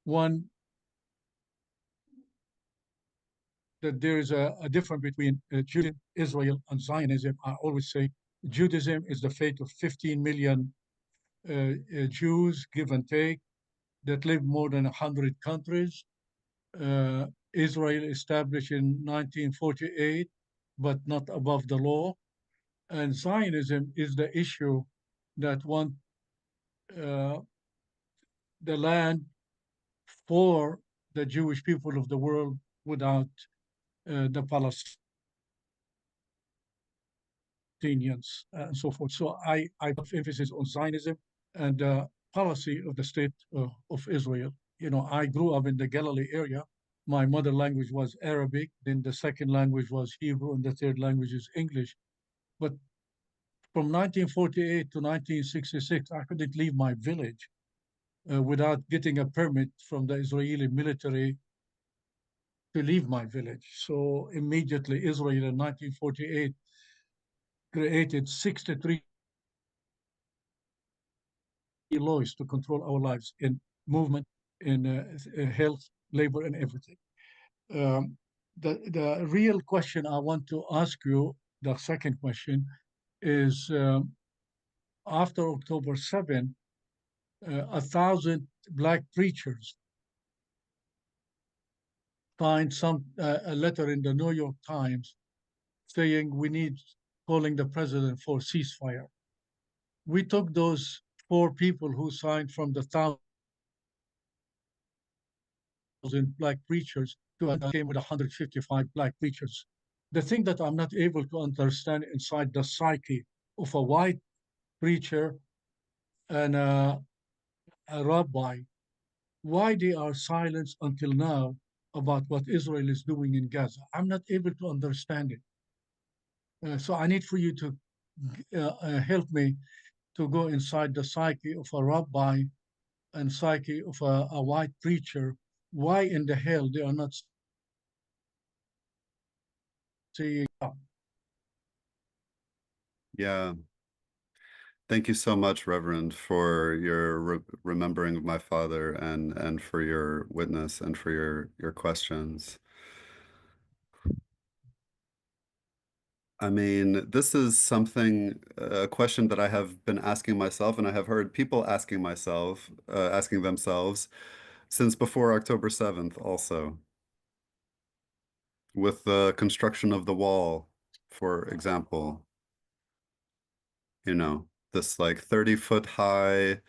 One, that there is a difference between Judaism, Israel, and Zionism. I always say Judaism is the fate of 15 million Jews, give and take, that live more than 100 countries. Israel established in 1948, but not above the law. And Zionism is the issue that want uh, the land for the Jewish people of the world without the Palestinians and so forth. So I put emphasis on Zionism and the policy of the state of Israel. You know, I grew up in the Galilee area. My mother language was Arabic, then the second language was Hebrew, and the third language is English. But from 1948 to 1966, I couldn't leave my village without getting a permit from the Israeli military to leave my village. So immediately, Israel in 1948 created 63 laws to control our lives in movement, in health, labor, and everything. Um, the real question I want to ask you, the second question, is after October 7, 1,000 black preachers signed a letter in the New York Times saying we need calling the president for ceasefire. We took those 4 people who signed from the 1,000 black preachers to came with 155 black preachers. The thing that I'm not able to understand inside the psyche of a white preacher and a rabbi, why they are silenced until now about what Israel is doing in Gaza. I'm not able to understand it. So I need for you to help me to go inside the psyche of a rabbi and psyche of a white preacher. Why in the hell they are not saying, Yeah. Thank you so much, Reverend, for your remembering of my father and for your witness and for your questions. I mean, this is something, a question that I have been asking myself, and I have heard people asking themselves since before October 7th also, with the construction of the wall, for example, you know, this like 30-foot high,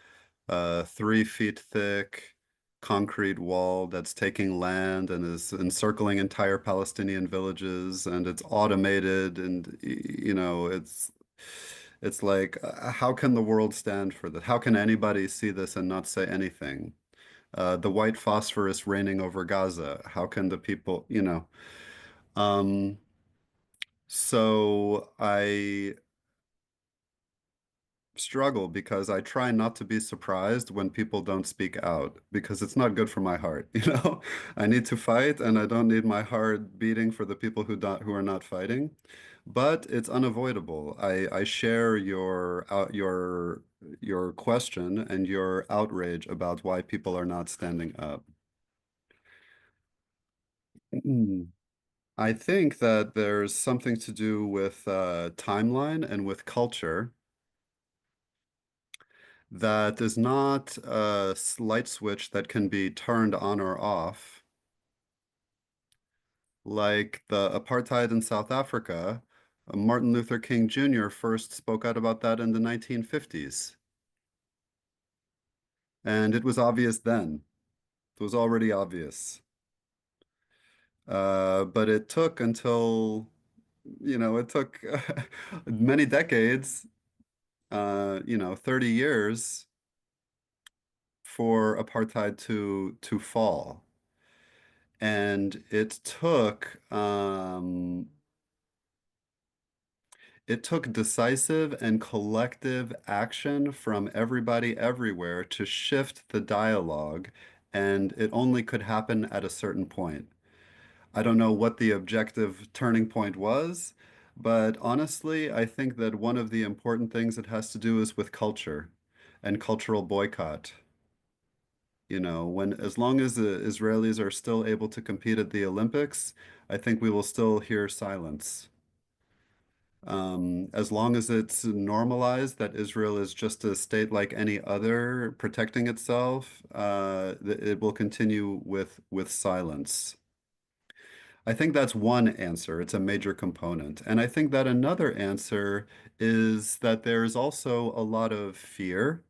3 feet thick concrete wall that's taking land and is encircling entire Palestinian villages, and it's automated, and you know, it's like, how can the world stand for that? How can anybody see this and not say anything? The white phosphorus raining over Gaza. How can the people, you know? Um, so I struggle because I try not to be surprised when people don't speak out because it's not good for my heart, you know? I need to fight and I don't need my heart beating for the people who are not fighting. But it's unavoidable. I share your question and your outrage about why people are not standing up. I think that there's something to do with timeline and with culture that is not a light switch that can be turned on or off. Like the apartheid in South Africa, Martin Luther King Jr. first spoke out about that in the 1950s. And it was obvious then. It was already obvious. But it took until, you know, it took many decades, 30 years for apartheid to fall. And it took decisive and collective action from everybody everywhere to shift the dialogue, and it only could happen at a certain point. I don't know what the objective turning point was, but honestly, I think that one of the important things it has to do is with culture and cultural boycott. You know, when as long as the Israelis are still able to compete at the Olympics, I think we will still hear silence. As long as it's normalized that Israel is just a state like any other, protecting itself, it will continue with silence. I think that's one answer. It's a major component. And I think that another answer is that there's also a lot of fear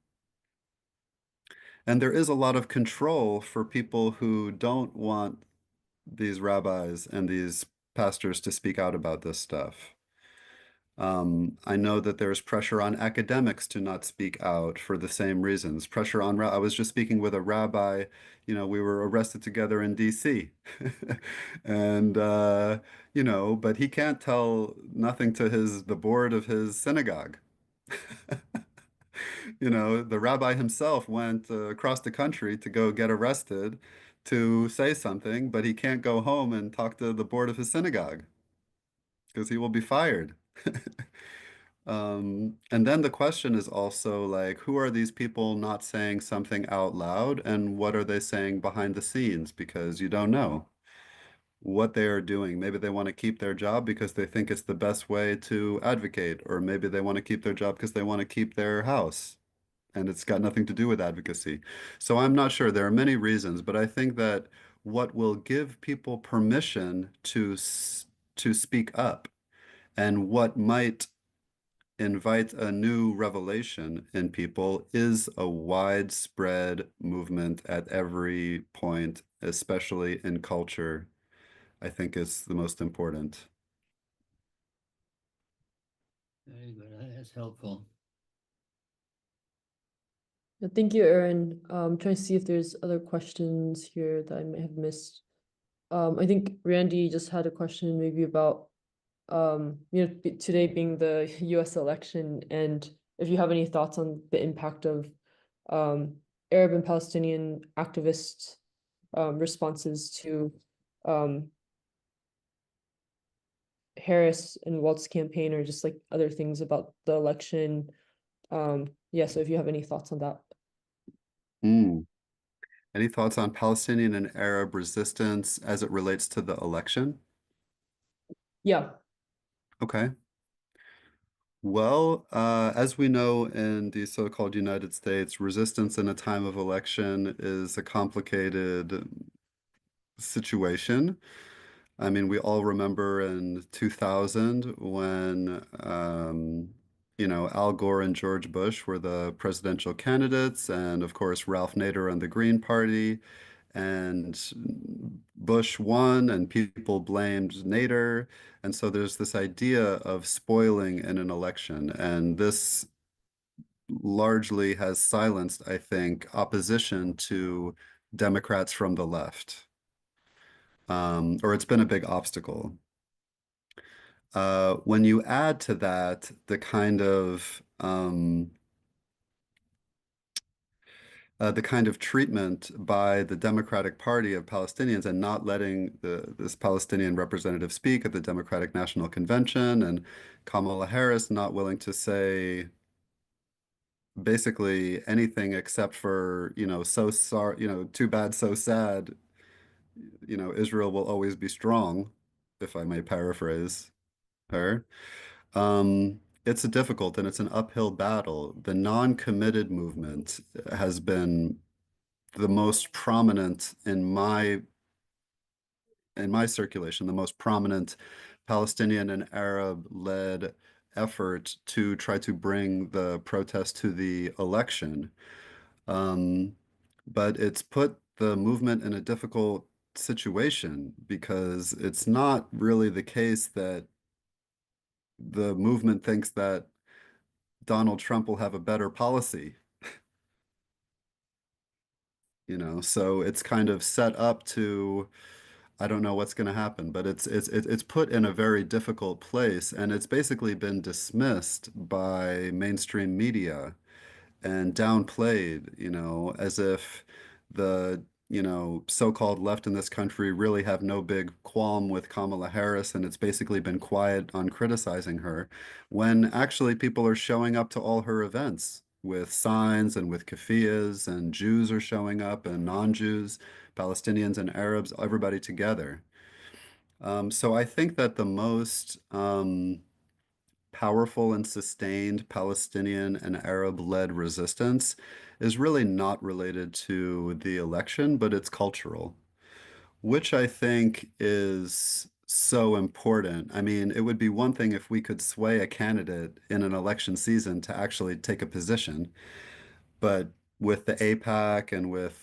and there is a lot of control for people who don't want these rabbis and these pastors to speak out about this stuff. I know that there's pressure on academics to not speak out for the same reasons. Pressure on, I was just speaking with a rabbi, you know, we were arrested together in DC. And, you know, but he can't tell nothing to the board of his synagogue. You know, the rabbi himself went across the country to go get arrested to say something, but he can't go home and talk to the board of his synagogue because he will be fired. And then the question is also like, who are these people not saying something out loud, and what are they saying behind the scenes? Because you don't know what they are doing. Maybe they want to keep their job because they think it's the best way to advocate, or maybe they want to keep their job because they want to keep their house, and it's got nothing to do with advocacy. So I'm not sure. There are many reasons, but I think that what will give people permission to speak up and what might invite a new revelation in people is a widespread movement at every point, especially in culture. I think is the most important. Very good. That's helpful. Thank you, Aaron. Trying to see if there's other questions here that I may have missed. I think Randy just had a question maybe about today being the US election, and if you have any thoughts on the impact of Arab and Palestinian activist responses to Harris and Walt's campaign, or just like other things about the election. Yeah, so if you have any thoughts on that. Mm. Any thoughts on Palestinian and Arab resistance as it relates to the election? Yeah. Okay. Well, as we know in the so-called United States, resistance in a time of election is a complicated situation. I mean, we all remember in 2000 when, you know, Al Gore and George Bush were the presidential candidates, and of course, Ralph Nader and the Green Party. And Bush won, and people blamed Nader. And so there's this idea of spoiling in an election. And this largely has silenced, I think, opposition to Democrats from the left. Or it's been a big obstacle. When you add to that the kind of treatment by the Democratic Party of Palestinians and not letting this Palestinian representative speak at the Democratic National Convention, and Kamala Harris not willing to say basically anything except for, you know, so sorry, you know, too bad, so sad, you know, Israel will always be strong, if I may paraphrase her. It's a difficult and it's an uphill battle. The non-committed movement has been the most prominent in my circulation, the most prominent Palestinian and Arab-led effort to try to bring the protest to the election. But it's put the movement in a difficult situation because it's not really the case that the movement thinks that Donald Trump will have a better policy, you know, so it's kind of set up to, I don't know what's going to happen, but it's put in a very difficult place, and it's basically been dismissed by mainstream media and downplayed, you know, as if the, you know, so-called left in this country really have no big qualm with Kamala Harris, and it's basically been quiet on criticizing her, when actually people are showing up to all her events. with signs and with keffiyehs, and Jews are showing up and non-Jews, Palestinians and Arabs, everybody together. So I think that the most powerful and sustained Palestinian and Arab-led resistance is really not related to the election, but it's cultural, which I think is so important. I mean, it would be one thing if we could sway a candidate in an election season to actually take a position, but with the APAC and with,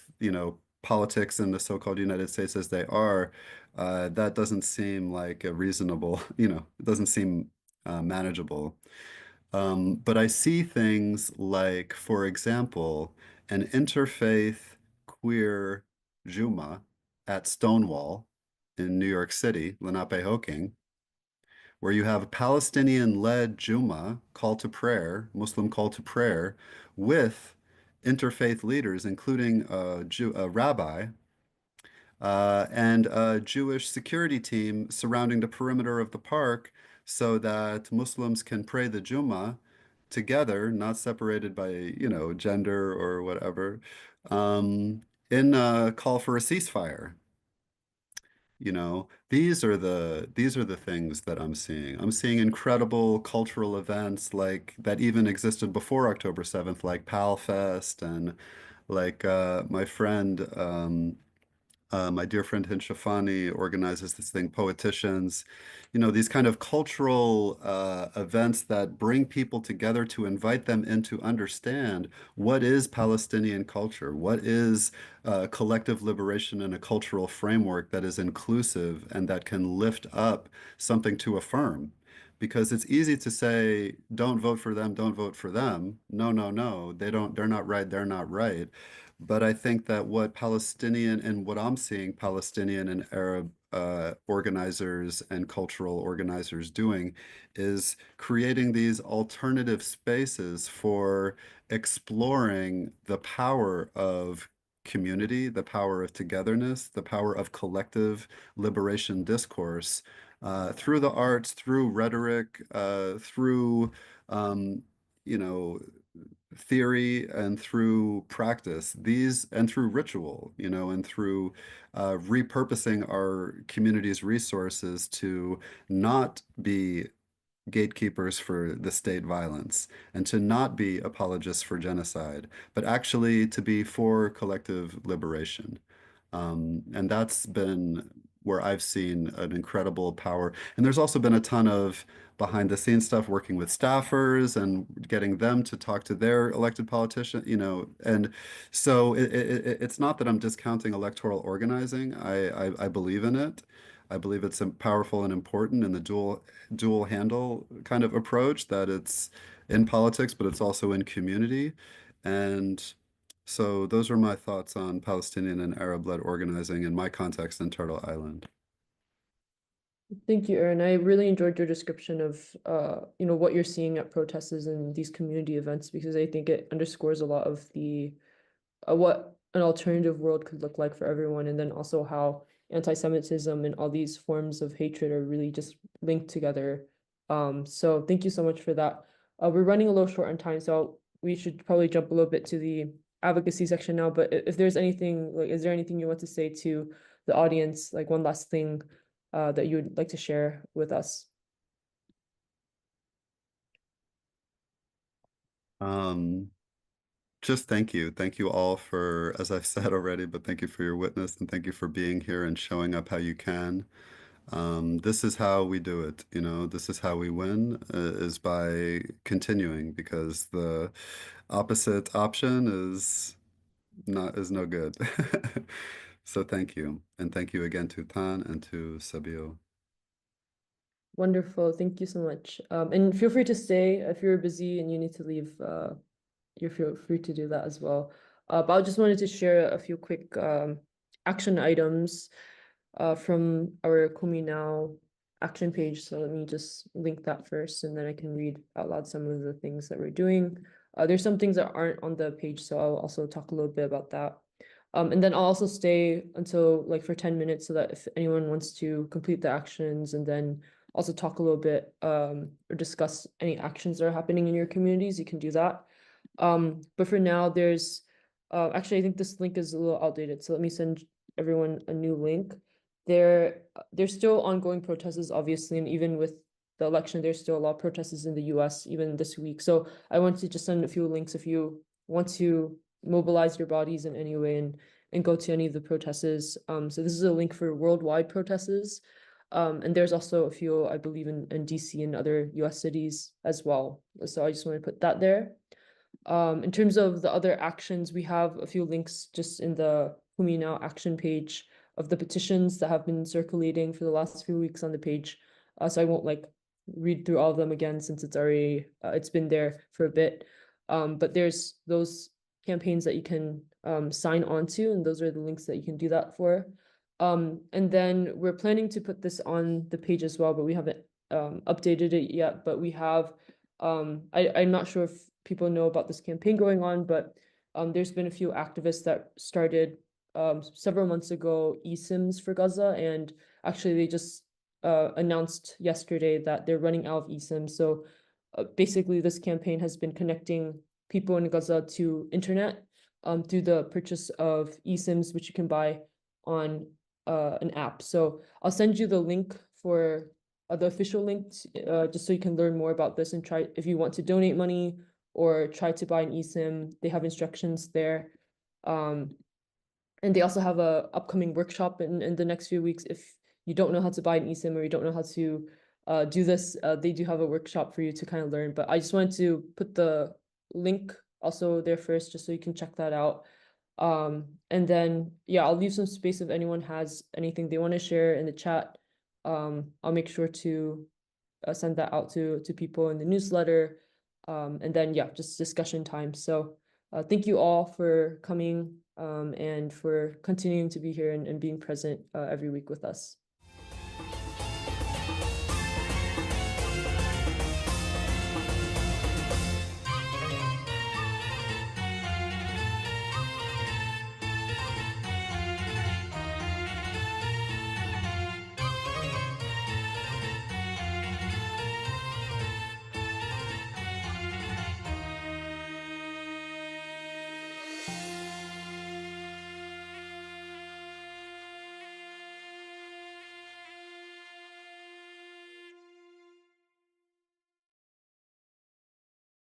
politics in the so-called United States as they are, that doesn't seem like a reasonable, it doesn't seem manageable. But I see things like, for example, an interfaith queer Juma at Stonewall in New York City, Lenape-Hoking, where you have a Palestinian-led Juma call to prayer, Muslim call to prayer, with interfaith leaders, including a rabbi and a Jewish security team surrounding the perimeter of the park so that Muslims can pray the Jummah together, not separated by, gender or whatever, in a call for a ceasefire. These are the things that I'm seeing. I'm seeing incredible cultural events like that even existed before October 7th, like Pal Fest and like my dear friend Hind Shafani organizes this thing, Poeticians, these kind of cultural events that bring people together to invite them in to understand what is Palestinian culture, what is collective liberation in a cultural framework that is inclusive and that can lift up something to affirm. Because it's easy to say, don't vote for them, don't vote for them. No, no, no, they're not right, they're not right. But I think that what Palestinian and what I'm seeing Palestinian and Arab organizers and cultural organizers doing is creating these alternative spaces for exploring the power of community, the power of togetherness, the power of collective liberation discourse through the arts, through rhetoric, through you know, theory and through practice, these and through ritual, and through repurposing our community's resources to not be gatekeepers for the state violence and to not be apologists for genocide, but actually to be for collective liberation. And that's been where I've seen an incredible power. And there's also been a ton of behind the scenes stuff working with staffers and getting them to talk to their elected politician, and so it's not that I'm discounting electoral organizing. I believe in it. I believe it's powerful and important in the dual handle kind of approach that it's in politics, but it's also in community. And so those are my thoughts on Palestinian and Arab-led organizing in my context in Turtle Island. Thank you, Aaron. I really enjoyed your description of, what you're seeing at protests and these community events, because I think it underscores a lot of the what an alternative world could look like for everyone, and then also how anti-Semitism and all these forms of hatred are really just linked together. So thank you so much for that. We're running a little short on time, so we should probably jump a little bit to the advocacy section now. But if there's anything, like, is there anything you want to say to the audience, like one last thing that you would like to share with us? Just thank you. Thank you all for, as I've said already, but thank you for your witness and thank you for being here and showing up how you can. This is how we do it, this is how we win, is by continuing, because the opposite option is no good. So thank you. And thank you again to Tan and to Sabil. Wonderful. Thank you so much. And feel free to stay if you're busy and you need to leave. You're feel free to do that as well. But I just wanted to share a few quick action items from our Kumi Now action page. So let me just link that first, and then I can read out loud some of the things that we're doing. There's some things that aren't on the page, so I'll also talk a little bit about that. And then I'll also stay until like for 10 minutes so that if anyone wants to complete the actions, and then also talk a little bit or discuss any actions that are happening in your communities, you can do that. But for now, there's actually, I think this link is a little outdated, so let me send everyone a new link. There's still ongoing protests, obviously, and even with the election, there's still a lot of protests in the US, even this week. So I want to just send a few links if you want to mobilize your bodies in any way and go to any of the protests. So this is a link for worldwide protests. And there's also a few, I believe, in DC and other US cities as well. So I just want to put that there. In terms of the other actions, we have a few links just in the Kumi Now action page of the petitions that have been circulating for the last few weeks on the page. So I won't like read through all of them again since it's already it's been there for a bit. But there's those campaigns that you can sign on to, and those are the links that you can do that for. And then we're planning to put this on the page as well, but we haven't updated it yet. But we have I'm not sure if people know about this campaign going on, but there's been a few activists that started several months ago eSIMs for Gaza, and actually they just announced yesterday that they're running out of eSIMs. So basically this campaign has been connecting people in Gaza to internet through the purchase of eSIMs, which you can buy on an app. So I'll send you the link for the official link just so you can learn more about this and try if you want to donate money or try to buy an eSIM. They have instructions there. And they also have a upcoming workshop in the next few weeks. If you don't know how to buy an eSIM or you don't know how to do this, they do have a workshop for you to kind of learn. But I just wanted to put the link also there first, just so you can check that out. And then, yeah, I'll leave some space if anyone has anything they want to share in the chat. I'll make sure to send that out to people in the newsletter. And then, yeah, just discussion time. So thank you all for coming and for continuing to be here and being present every week with us.